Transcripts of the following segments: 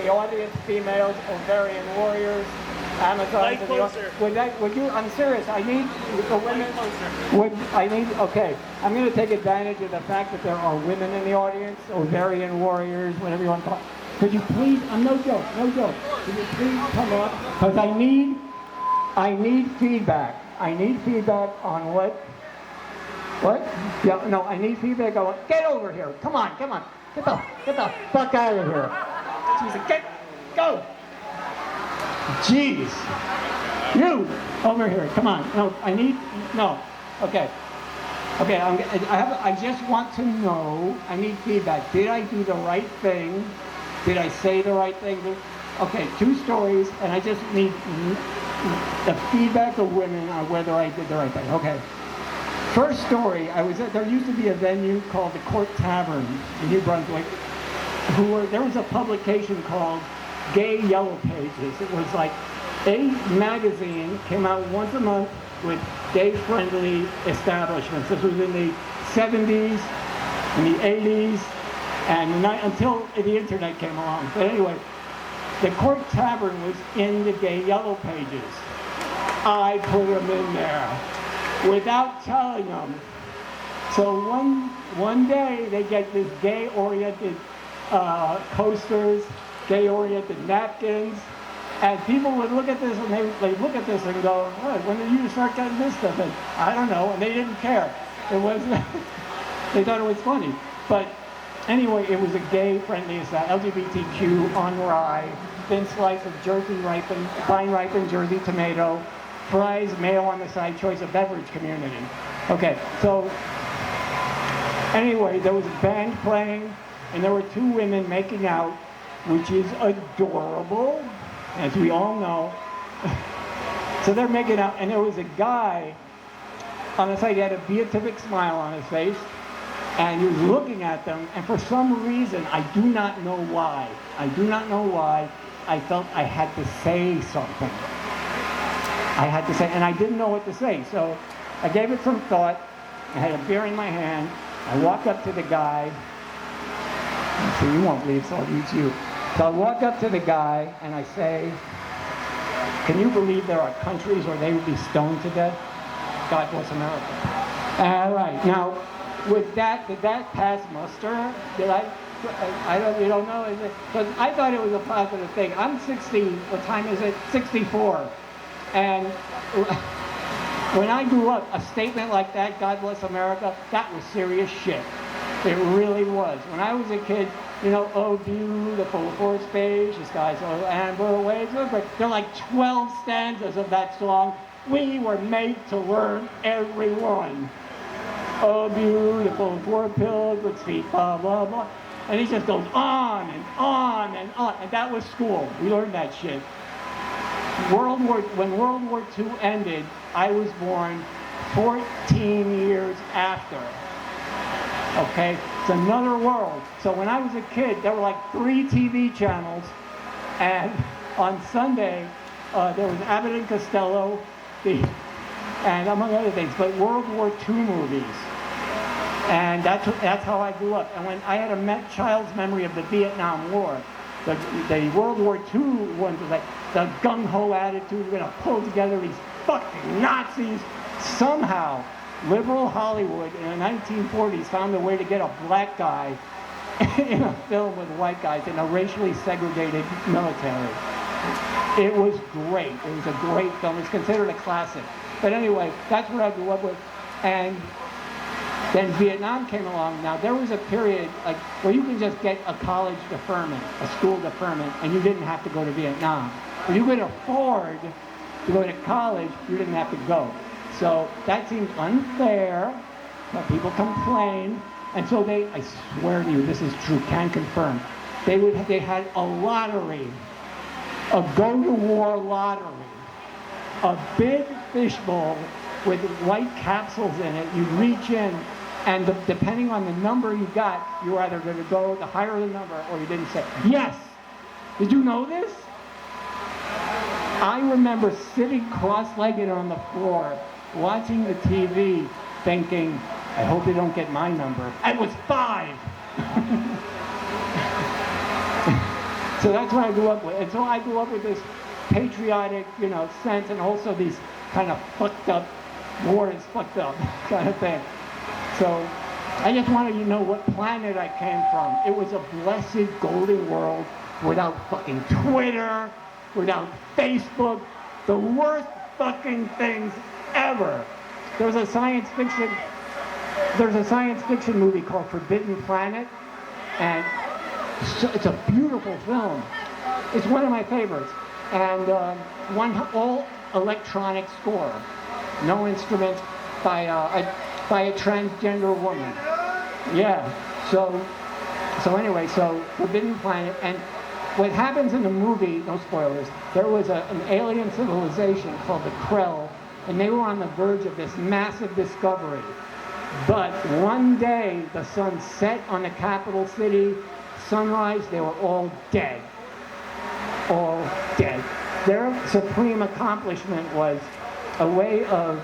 the audience, females, ovarian warriors, Amazons. Would you, I'm serious, I need the women, okay, I'm going to take advantage of the fact that there are women in the audience, ovarian warriors, whatever you want to call it. Could you please, no joke, could you please come up, because I need feedback. I need feedback on what? Yeah, no, I need feedback on what? Get over here, come on. Get the fuck out of here. Jesus, go. Jeez. You, over here, come on. No, okay. I just want to know, I need feedback. Did I do the right thing? Did I say the right thing? Okay, 2 stories, and I just need the feedback of women on whether I did the right thing. Okay. First story, there used to be a venue called the Court Tavern in New Brunswick. There was a publication called Gay Yellow Pages. It was like a magazine, came out once a month with gay-friendly establishments. This was in the 70s, in the 80s, and until the internet came along. But anyway, the Court Tavern was in the Gay Yellow Pages. I put them in there without telling them. So one day they get this gay-oriented coasters, gay-oriented napkins, and people would look at this and they look at this and go, "What? When did you start getting this stuff?" And I don't know, and they didn't care. It was they thought it was funny, but anyway, it was a gay-friendly LGBTQ on rye, thin slice of fine ripened Jersey tomato, fries, mayo on the side, choice of beverage community. Okay, so anyway, there was a band playing, and there were 2 women making out, which is adorable, as we all know. So they're making out, and there was a guy on the side. He had a beatific smile on his face, and he was looking at them, and for some reason, I do not know why, I felt I had to say something. And I didn't know what to say, so I gave it some thought. I had a beer in my hand. I walk up to the guy. So you won't leave, so I'll use you. So I walk up to the guy and I say, "Can you believe there are countries where they would be stoned to death? God bless America." All right, now with that, did that pass muster? Did you don't know, is it? Because I thought it was a positive thing. I'm 60, what time is it? 64. And when I grew up, a statement like that, "God bless America," that was serious shit. It really was. When I was a kid, "Oh, beautiful forest beige, the skies are amber waves of gray." There are like 12 stanzas of that song. We were made to learn every one. "Oh, beautiful four pilgrims feet, blah, blah, blah." And he just goes on and on and on. And that was school. We learned that shit. When World War II ended, I was born 14 years after. Okay, it's another world. So when I was a kid, there were like 3 TV channels, and on Sunday there was Abbott and Costello, and among other things, but World War II movies, and that's how I grew up. And when I had a child's memory of the Vietnam War, the World War II ones was like the gung-ho attitude, we're going to pull together these fucking Nazis. Somehow, liberal Hollywood in the 1940s found a way to get a black guy in a film with white guys in a racially segregated military. It was great. It was a great film. It's considered a classic. But anyway, that's what I grew up with. And then Vietnam came along. Now, there was a period where you could just get a college deferment, a school deferment, and you didn't have to go to Vietnam. If you could afford to go to college, you didn't have to go. So that seemed unfair, but people complained. And so I swear to you, this is true, can confirm, they had a lottery, a go-to-war lottery, a big fishbowl with white capsules in it. You reach in, and depending on the number you got, you were either going to go the higher the number or you didn't say. Yes! Did you know this? I remember sitting cross-legged on the floor, watching the TV, thinking, I hope they don't get my number. It was 5! So that's what I grew up with. And so I grew up with this patriotic, sense, and also these kind of fucked up, war is fucked up kind of thing. So I just wanted you to know what planet I came from. It was a blessed golden world without fucking Twitter, without Facebook, the worst fucking things ever. There's a science fiction movie called Forbidden Planet, and it's a beautiful film. It's one of my favorites, and one all electronic score, no instruments, by a transgender woman. Yeah. So anyway, Forbidden Planet, and what happens in the movie, no spoilers, there was an alien civilization called the Krell, and they were on the verge of this massive discovery. But one day, the sun set on the capital city, sunrise, they were all dead. All dead. Their supreme accomplishment was a way of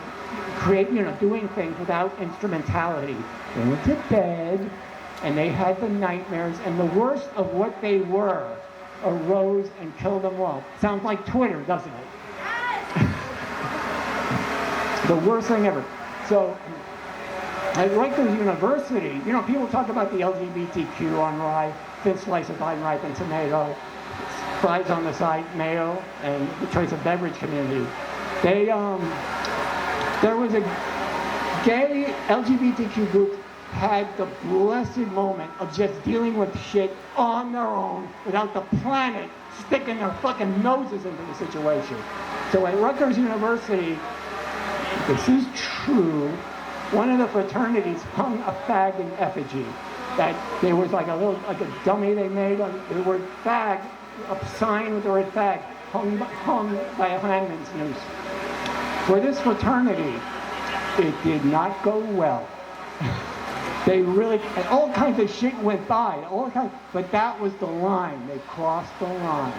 doing things without instrumentality. They went to bed, and they had the nightmares, and the worst of what they were arose and killed them all. Sounds like Twitter, doesn't it? The worst thing ever. So, at Rutgers University, people talk about the LGBTQ on rye, thin slice of unripened tomato, fries on the side, mayo, and the choice of beverage community. There was a gay LGBTQ group had the blessed moment of just dealing with shit on their own without the planet sticking their fucking noses into the situation. So at Rutgers University, this is true, one of the fraternities hung a fag in effigy. That there was like a dummy they made on the word fag, a sign with the word fag, hung by a hangman's noose. For this fraternity, it did not go well. They really, and all kinds of shit went by, but that was the line. They crossed the line.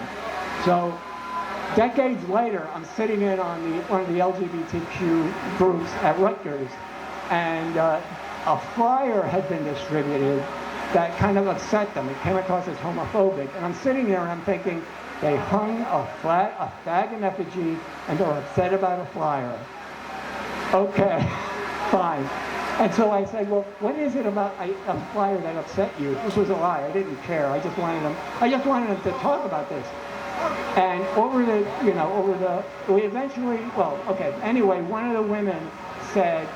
So, decades later, I'm sitting in on one of the LGBTQ groups at Rutgers, and a flyer had been distributed that kind of upset them. It came across as homophobic, and I'm sitting there and I'm thinking, they hung a fag in effigy, and they're upset about a flyer. Okay, fine. And so I said, well, what is it about a flyer that upset you? This was a lie. I didn't care. I just wanted them to talk about this. And anyway, one of the women said,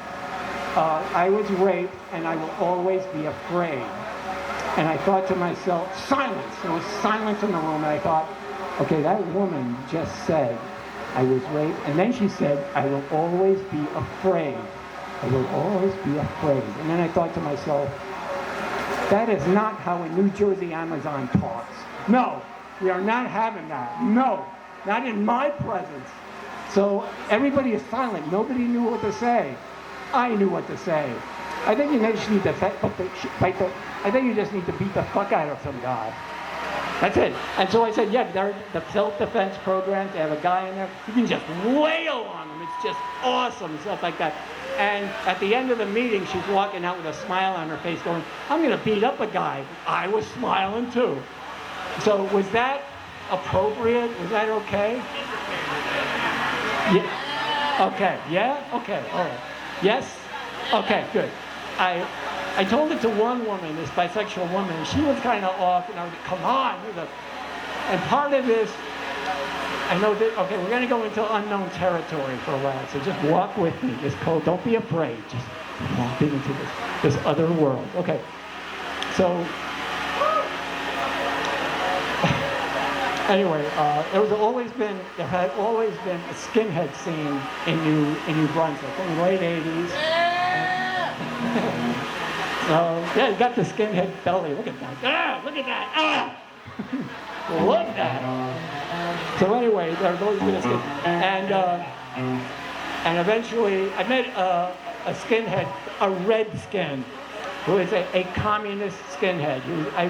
I was raped and I will always be afraid. And I thought to myself, silence. There was silence in the room, and I thought, okay, that woman just said, I was raped. And then she said, I will always be afraid. I will always be afraid. And then I thought to myself, that is not how a New Jersey Amazon talks. No, we are not having that. No, not in my presence. So everybody is silent. Nobody knew what to say. I knew what to say. I think you just need to beat the fuck out of some guy. That's it. And so I said, yeah, they're the self-defense programs. They have a guy in there. You can just wail on them. It's just awesome, stuff like that. And at the end of the meeting, she's walking out with a smile on her face going, I'm going to beat up a guy. I was smiling too. So was that appropriate? Was that okay? Yeah. Okay. Yeah? Okay. All right. Yes? Okay, good. I told it to one woman, this bisexual woman, and she was kind of off, and I was, come on. And part of this, I know that, okay, we're going to go into unknown territory for a while, so just walk with me. It's cold. Don't be afraid. Just walk into this other world. Okay. So, anyway, there had always been a skinhead scene in New Brunswick in the late 80s. Yeah, you got the skinhead belly. Look at that. Ah, look at that. Ah! Love that. So anyway, there's always been a skinhead. And eventually, I met a skinhead, a red skin, who is a communist skinhead. I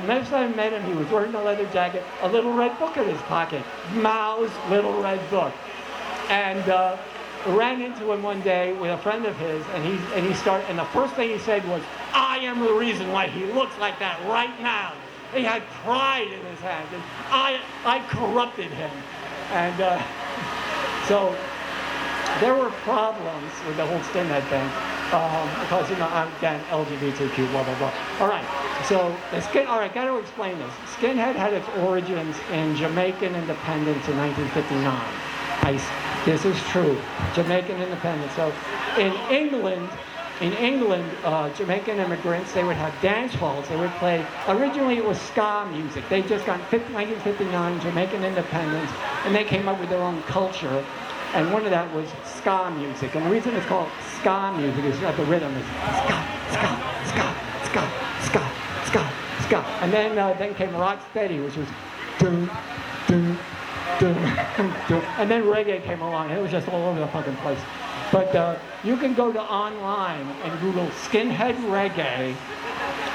met him, he was wearing a leather jacket, a little red book in his pocket, Mao's little red book. And ran into him one day with a friend of his, and the first thing he said was, I am the reason why he looks like that right now. He had pride in his hands, and I corrupted him. And so there were problems with the whole skinhead thing, because, you know, I'm, again, LGBTQ, blah, blah, blah. All right, so all right, got to explain this. Skinhead had its origins in Jamaican independence in 1959. This is true, Jamaican independence. So in England, Jamaican immigrants, they would have dance halls. They would play, originally it was ska music. They just got 1959, Jamaican independence, and they came up with their own culture. And one of that was ska music. And the reason it's called ska music is that the rhythm is ska, ska, ska, ska, ska, ska, ska. And then came rock steady, which was dun, dun, dun, dun. And then reggae came along, and it was just all over the fucking place. But you can go to online and Google skinhead reggae,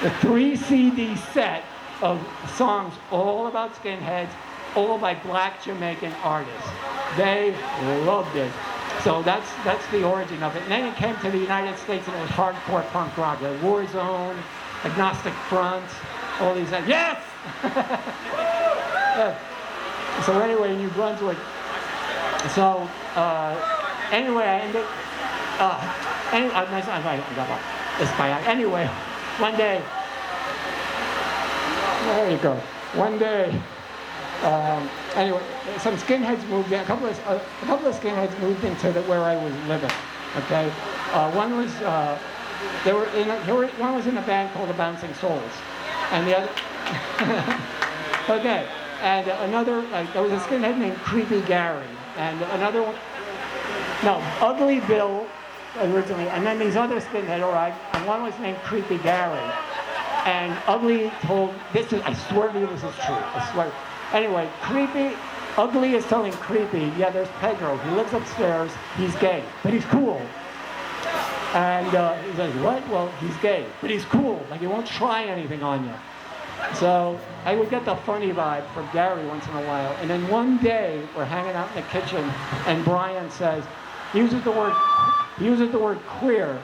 the 3 CD set of songs all about skinheads, all by black Jamaican artists. They loved it. So that's the origin of it. And then it came to the United States and it was hardcore punk rock. The Warzone, Agnostic Front, all these. Yes! So anyway, New Brunswick. So anyway, I ended. Anyway, one day. There you go. One day. Anyway, some skinheads moved in. A couple of skinheads moved into where I was living. Okay, one was one was in a band called the Bouncing Souls, and the other. Okay, and another there was a skinhead named Creepy Gary, and another one. No, Ugly Bill originally, and then these other skinhead, all right, and one was named Creepy Gary, and Ugly told I swear to you this is true. I swear. Anyway, Ugly is telling Creepy, yeah, there's Pedro. He lives upstairs. He's gay, but he's cool. And he says, what? Well, he's gay, but he's cool. Like, he won't try anything on you. So I would get the funny vibe from Gary once in a while. And then one day, we're hanging out in the kitchen, and Brian says, he uses the word queer.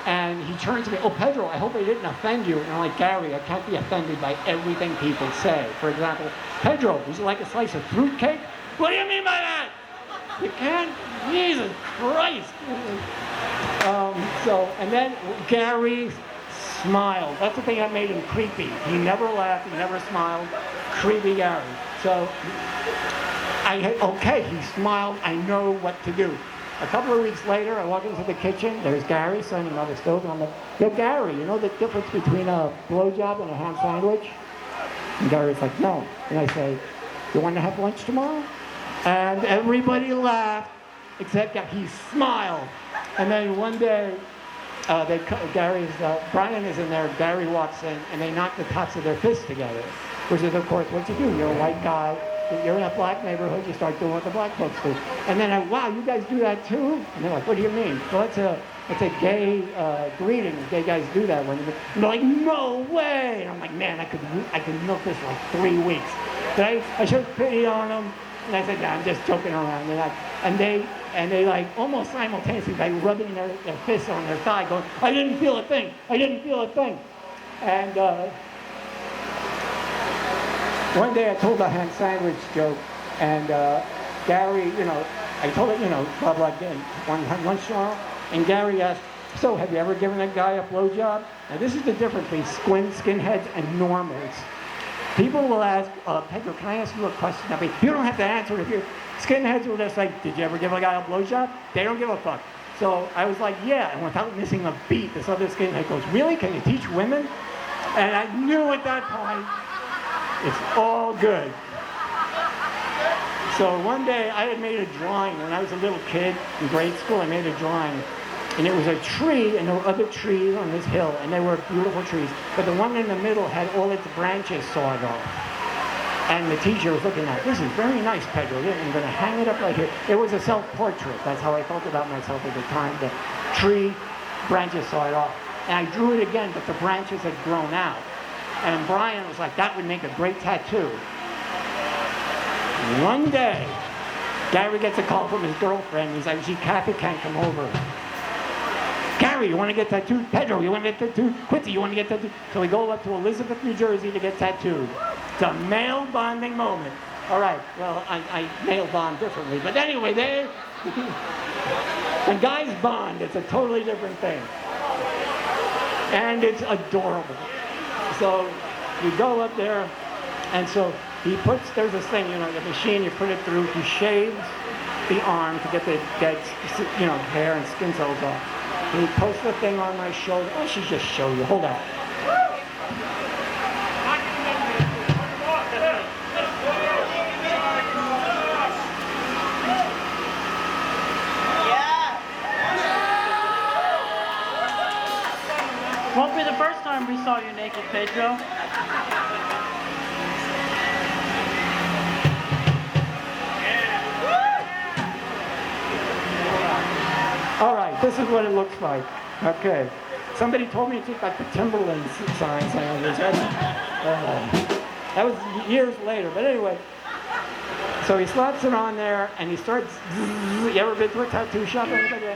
And he turns to me, oh, Pedro, I hope I didn't offend you. And I'm like, Gary, I can't be offended by everything people say. For example, Pedro, would you like a slice of fruitcake? What do you mean by that? You can't? Jesus Christ. And then Gary smiled. That's the thing that made him creepy. He never laughed, he never smiled. Creepy Gary. So, he smiled, I know what to do. A couple of weeks later, I walk into the kitchen, there's Gary standing on the stove, and I'm like, yo, Gary, you know the difference between a blowjob and a ham sandwich? And Gary's like, no. And I say, you want to have lunch tomorrow? And everybody laughed, except that he smiled. And then one day, Brian is in there, Gary walks in, and they knock the tops of their fists together. Which is, of course, what you do. You're a white guy. You're in a black neighborhood, you start doing what the black folks do. And then wow, you guys do that too? And they're like, what do you mean? Well, it's a gay greeting. Gay guys do that when they're like, no way! And I'm like, man, I could milk this for like 3 weeks. But I showed pity on them, and I said, nah, I'm just joking around. And they like almost simultaneously, like rubbing their fists on their thigh, going, I didn't feel a thing. And one day I told a ham sandwich joke, and Gary, I told it, blah, blah, one lunch tomorrow, and Gary asked, so have you ever given a guy a blowjob? Now this is the difference between skinheads and normals. People will ask, Pedro, can I ask you a question? You don't have to answer it. Skinheads will just like, did you ever give a guy a blowjob? They don't give a fuck. So I was like, yeah, and without missing a beat, this other skinhead goes, really? Can you teach women? And I knew at that point, it's all good. So one day I had made a drawing when I was a little kid in grade school. I made a drawing, and it was a tree, and there were other trees on this hill, and they were beautiful trees. But the one in the middle had all its branches sawed off. And the teacher was looking at it. This is very nice, Pedro. I'm going to hang it up right here. It was a self-portrait. That's how I felt about myself at the time. The tree branches sawed off. And I drew it again, but the branches had grown out. And Brian was like, that would make a great tattoo. One day, Gary gets a call from his girlfriend. He's like, gee, Kathy can't come over. Gary, Gary, you want to get tattooed? Pedro, you want to get tattooed? Quincy, you want to get tattooed? So we go up to Elizabeth, New Jersey to get tattooed. It's a male bonding moment. All right, well, I male bond differently. But anyway, when guys bond, it's a totally different thing. And it's adorable. So you go up there, and so there's this thing, the machine, you put it through, he shaves the arm to get the dead, hair and skin cells off. He puts the thing on my shoulder. I should just show you. Hold on. Won't be the first time we saw you naked, Pedro. All right, this is what it looks like. Okay. Somebody told me to take like the Timberland signs. That was years later, but anyway. So he slaps it on there, and he starts. You ever been to a tattoo shop? Anybody?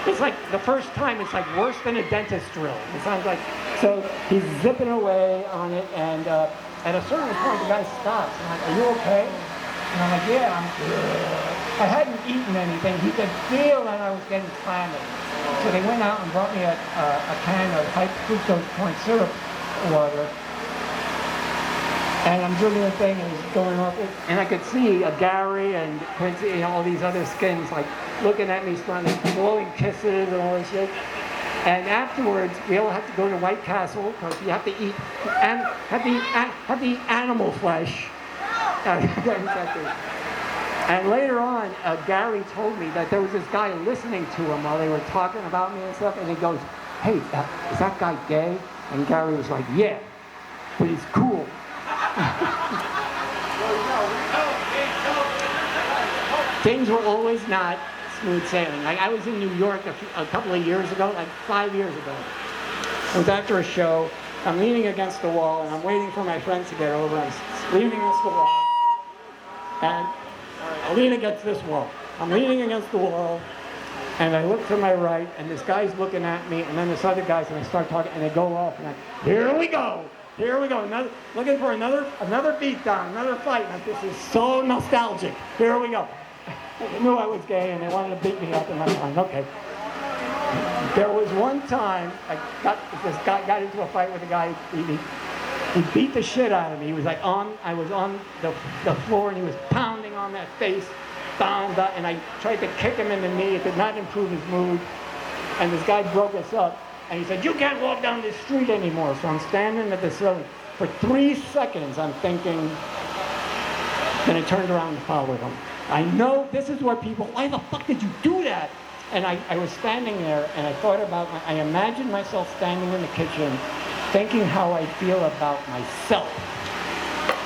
It's like the first time. It's like worse than a dentist drill. It sounds like. So he's zipping away on it, and at a certain point, the guy stops. I'm like, "Are you okay?" And I'm like, "Yeah, I'm good." I hadn't eaten anything. He could feel that I was getting clammy. So they went out and brought me a can of high fructose corn syrup water. And I'm drinking the thing, and it's going off. And I could see Gary and Quincy, all these other skins, like looking at me, starting blowing kisses and all this shit. And afterwards, we all have to go to White Castle because you have to eat and have to eat animal flesh. And later on, Gary told me that there was this guy listening to him while they were talking about me and stuff, and he goes, "Hey, is that guy gay?" And Gary was like, "Yeah, but he's cool." Things were always not smooth sailing. Like I was in New York a couple of years ago, like 5 years ago. It was after a show. I'm leaning against the wall, and I'm waiting for my friends to get over. I'm leaning against the wall, and I lean against this wall. I'm leaning against the wall, and I look to my right, and this guy's looking at me, and then this other guy's, and I start talking, and they go off, and here we go, looking for another beat down, another fight. Like, this is so nostalgic. Here we go. They knew I was gay, and they wanted to beat me up, and I'm like, okay. There was one time this guy got into a fight with a guy. He beat the shit out of me. He was like I was on the floor, and he was pounding on that face, and I tried to kick him in the knee. It did not improve his mood. And this guy broke us up, and he said, "You can't walk down this street anymore." So I'm standing at the ceiling. For 3 seconds, I'm thinking, then I turned around and followed him. I know this is what people, why the fuck did you do that? And I was standing there, and I thought about, I imagined myself standing in the kitchen, thinking how I feel about myself.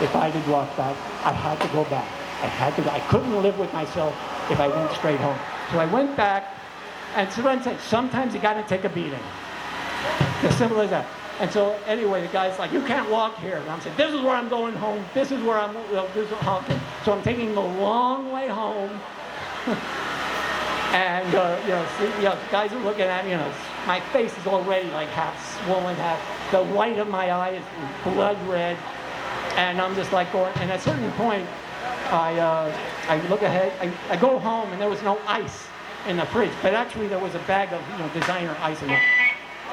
If I did walk back, I had to go back. I couldn't live with myself if I went straight home. So I went back, and someone said, sometimes you gotta take a beating. As simple as that. And so anyway, the guy's like, "You can't walk here." And I'm saying, "This is where I'm going home. This is where I'm, this is honking." So I'm taking the long way home. And, guys are looking at me, my face is already like half swollen, the white of my eye is blood red. And I'm just like going, and at a certain point, I look ahead, I go home, and there was no ice in the fridge, but actually there was a bag of, designer ice in there.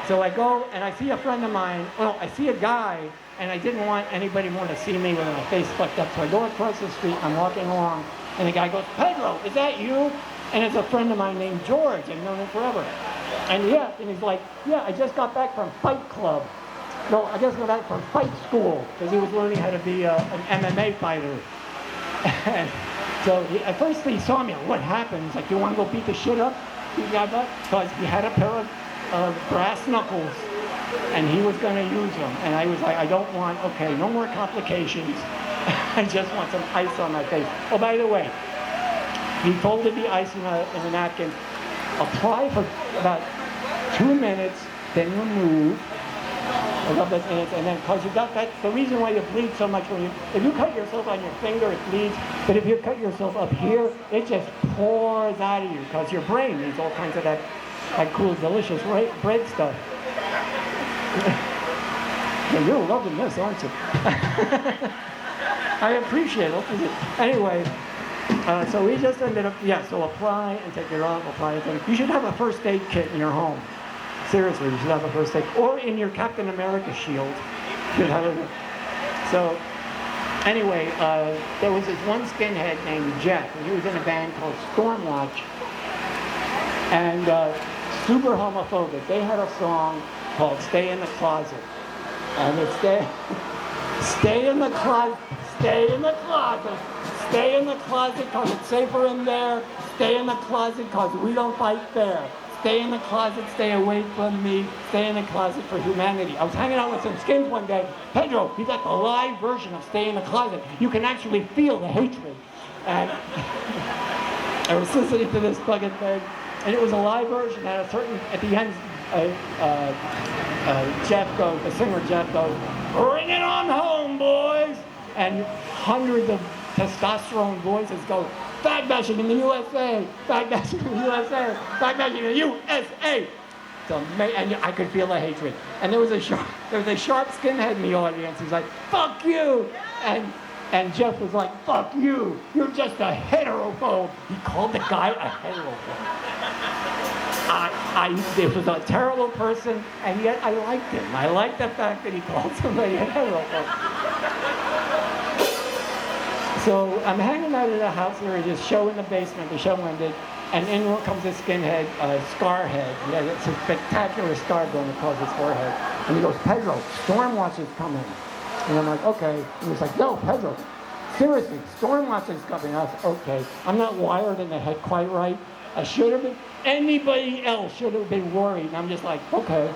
So I go, and I see a friend of mine, I see a guy, and I didn't want anybody more to see me with my face fucked up. So I go across the street, I'm walking along, and the guy goes, "Pedro, is that you?" And it's a friend of mine named George. I've known him forever. And he's like, "Yeah, I just got back from Fight Club." No, I just got back from fight school, because he was learning how to be an MMA fighter. And so at first he saw me, what happened? He's like, "You want to go beat the shit up?" Because he had a pair of brass knuckles, and he was going to use them. And I was like, I don't want, no more complications. I just want some ice on my face. Oh, by the way, he folded the ice in a napkin, apply for about 2 minutes, then remove a couple of minutes, and then, because you got that, the reason why you bleed so much if you cut yourself on your finger, it bleeds, but if you cut yourself up here, it just pours out of you, because your brain needs all kinds of that like cool, delicious bread stuff. Yeah, you're loving this, aren't you? I appreciate it. Anyway, so we just ended up, so apply and take it off, apply and take it. You should have a first aid kit in your home. Seriously, you should have a first aid, or in your Captain America shield. You should have it. So, anyway, there was this one skinhead named Jeff, and he was in a band called Stormwatch, and super homophobic. They had a song called "Stay in the Closet," and it's stay in the closet, stay in the closet, stay in the closet because it's safer in there. Stay in the closet because we don't fight fair. Stay in the closet, stay away from me, stay in the closet for humanity. I was hanging out with some skins one day. Pedro, he's like the live version of Stay in the Closet. You can actually feel the hatred. And I was listening to this fucking thing, and it was a live version. At the end, Jeff goes, the singer Jeff goes, "Bring it on home, boys!" And hundreds of testosterone voices go, "Fag bashing in the USA! Fag bashing in the USA! Fag bashing in the USA!" And I could feel the hatred. And there was a sharp skinhead in the audience. He's like, "Fuck you!" And Jeff was like, "Fuck you! You're just a heterophobe." He called the guy a heterophobe. It was a terrible person, and yet I liked him. I liked the fact that he called somebody a heterophobe. So I'm hanging out at a house. There was this show in the basement. The show ended, and in comes this skinhead, Scarhead. He has a spectacular scar going across his forehead. And he goes, "Pedro, Stormwatch is coming." And I'm like, "Okay." And he's like, "No, Pedro, seriously, Stormwatch is coming." I was like, "Okay." I'm not wired in the head quite right. I should have been. Anybody else should have been worried. And I'm just like, "Okay,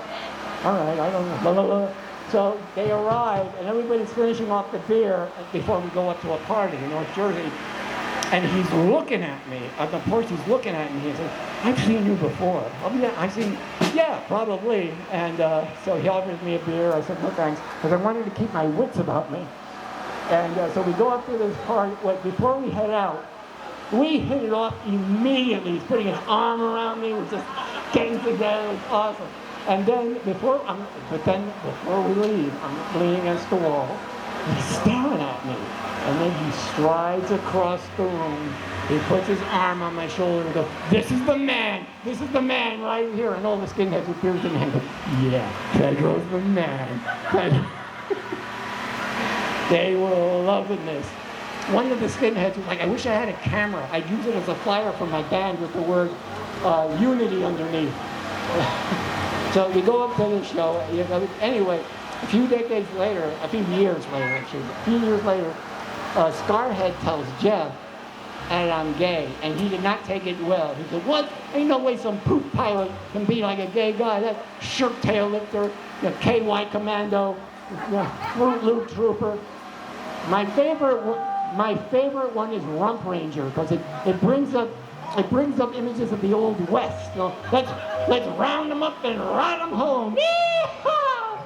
all right, I don't know." Blah, blah, blah. So they arrive, and everybody's finishing off the beer before we go up to a party in North Jersey. And he's looking at me. On the porch, he's looking at me. He says, "I've seen you before." Yeah, probably. And so he offers me a beer. I said, "No thanks," because I wanted to keep my wits about me. And so we go up to this party. Before we head out, we hit it off immediately. He's putting his arm around me. We're just getting together. It was awesome. And then before we leave, I'm leaning against the wall. He's staring at me. And then he strides across the room. He puts his arm on my shoulder and goes, "This is the man. This is the man right here." And all the skinheads with beards in hand go, "Yeah, Pedro's the man." They were loving this. One of the skinheads was like, "I wish I had a camera. I'd use it as a flyer for my band with the word unity underneath." So we go up to the show. Anyway, a few years later, Scarhead tells Jeff, and I'm gay, and he did not take it well. He said, "What? Ain't no way some poop pilot can be like a gay guy. That shirt tail lifter, KY commando, Fruit Loop trooper." My favorite one is Rump Ranger, because it brings up images of the old West. Let's round them up and ride them home. Yeehaw!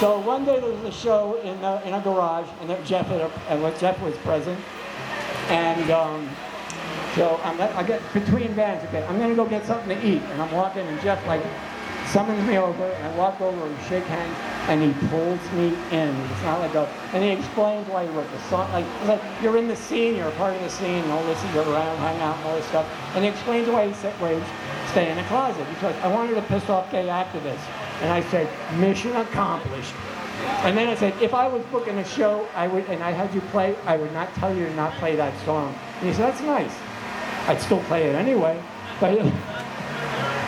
So one day there was a show in a garage, and Jeff was present, and so I get between bands. Okay, I'm gonna go get something to eat, and I'm walking, and Jeff summons me over, and I walk over and shake hands, and he pulls me in. It's not like and he explains why he wrote the song. Like you're in the scene, you're a part of the scene, and all this, you're around, hang out, and all this stuff. And he explains why he stay in the closet. He's like, "I wanted to piss off gay activists." And I said, "Mission accomplished." And then I said, "If I was booking a show, and I had you play, I would not tell you to not play that song." And he said, "That's nice. I'd still play it anyway." But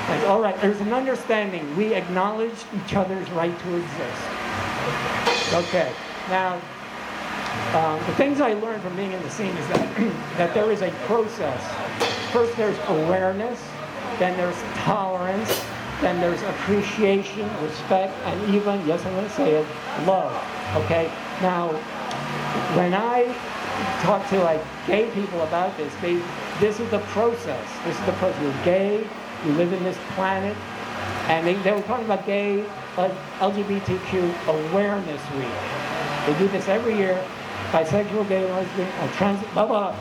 like, all right, there's an understanding. We acknowledge each other's right to exist. Okay, now, the things I learned from being in the scene is that there is a process. First, there's awareness, then there's tolerance, then there's appreciation, respect, and even, yes, I'm going to say it, love. Okay, now, when I talk to gay people about this, this is the process. This is the process. You're gay. We live in this planet, and they were talking about gay LGBTQ Awareness Week. They do this every year, bisexual, gay, lesbian, trans, blah, blah.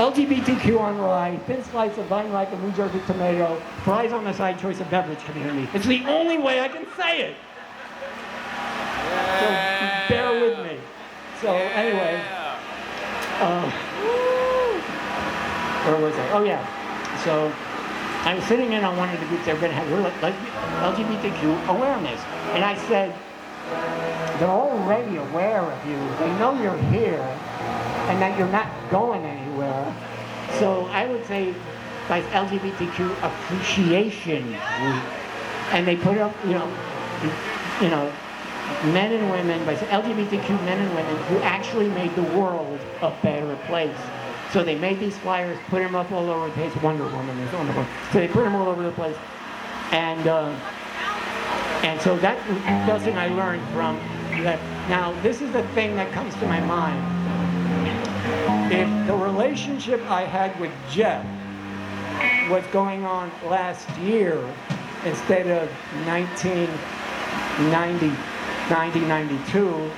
LGBTQ on rye, thin slice of vine like a New Jersey tomato, fries on the side, choice of beverage community. It's the only way I can say it. So bear with me. So anyway, where was I? Oh yeah. So I was sitting in on one of the groups. They were going to have LGBTQ awareness, and I said, they're already aware of you. They know you're here, and that you're not going anywhere. So I would say, like LGBTQ Appreciation Week, and they put up, you know, men and women, by LGBTQ men and women who actually made the world a better place. So they made these flyers, put them up all over the place. Wonder Woman is on the one. So they put them all over the place, and so that lesson I learned from that. Now this is the thing that comes to my mind. If the relationship I had with Jeff was going on last year instead of 1992,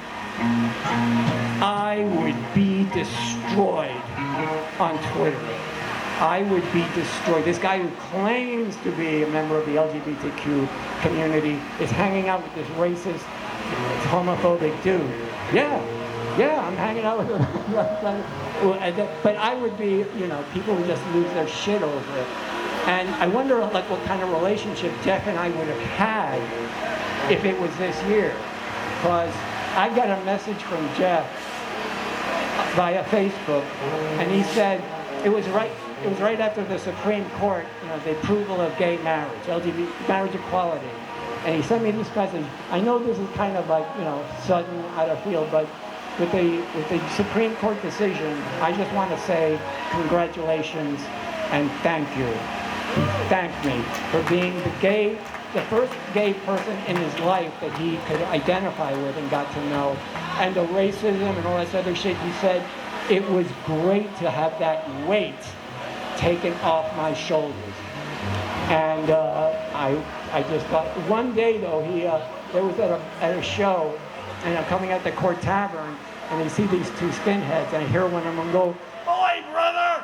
I would be destroyed on Twitter. I would be destroyed. This guy who claims to be a member of the LGBTQ community is hanging out with this racist, homophobic dude. Yeah, I'm hanging out with him. But I would be, you know, people would just lose their shit over it. And I wonder, like, what kind of relationship Jeff and I would have had if it was this year. Because I got a message from Jeff via Facebook, and he said it was right after the Supreme Court, you know, the approval of gay marriage, LGBT marriage equality. And he sent me this message. I know this is kind of like, you know, sudden, out of field, but with the Supreme Court decision, I just want to say congratulations and thank you. He thanked me for being the first gay person in his life that he could identify with and got to know. And the racism and all that other shit, he said, it was great to have that weight taken off my shoulders. And I just thought, one day though, there was at a show, and I'm coming at the Court Tavern, and I see these two skinheads, and I hear one of them go, "Oi, brother!"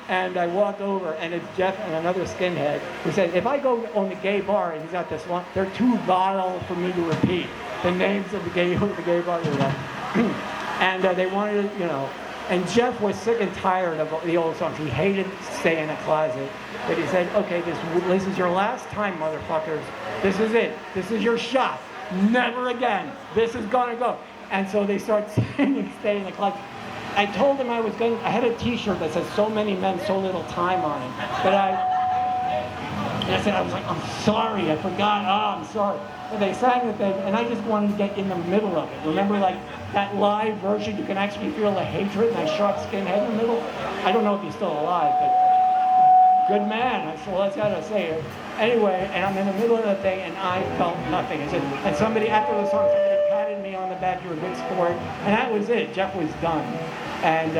And I walk over, and it's Jeff and another skinhead who said, if I go on the gay bar, and he's got this one, they're too vile for me to repeat the names of the gay bar. And they wanted to, you know, and Jeff was sick and tired of the old songs. He hated Stay in a Closet. But he said, okay, this is your last time, motherfuckers. This is it. This is your shot. Never again. This is gonna go. And so they start singing Stay in a Closet. I told him I had a t-shirt that says so many men, so little time on it. But I said, I was like, I'm sorry, I forgot, I'm sorry. But they sang the thing, and I just wanted to get in the middle of it. Remember, like, that live version, you can actually feel the hatred, and I shot Skinhead in the middle? I don't know if he's still alive, but good man, that's all I gotta say. Anyway, and I'm in the middle of the thing, and I felt nothing. And somebody, after the song, somebody patted me on the back, you're a good sport, and that was it. Jeff was done. And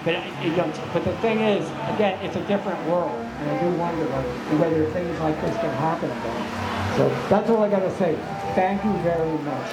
but the thing is, again, it's a different world, and I do wonder whether things like this can happen again. So that's all I gotta say. Thank you very much.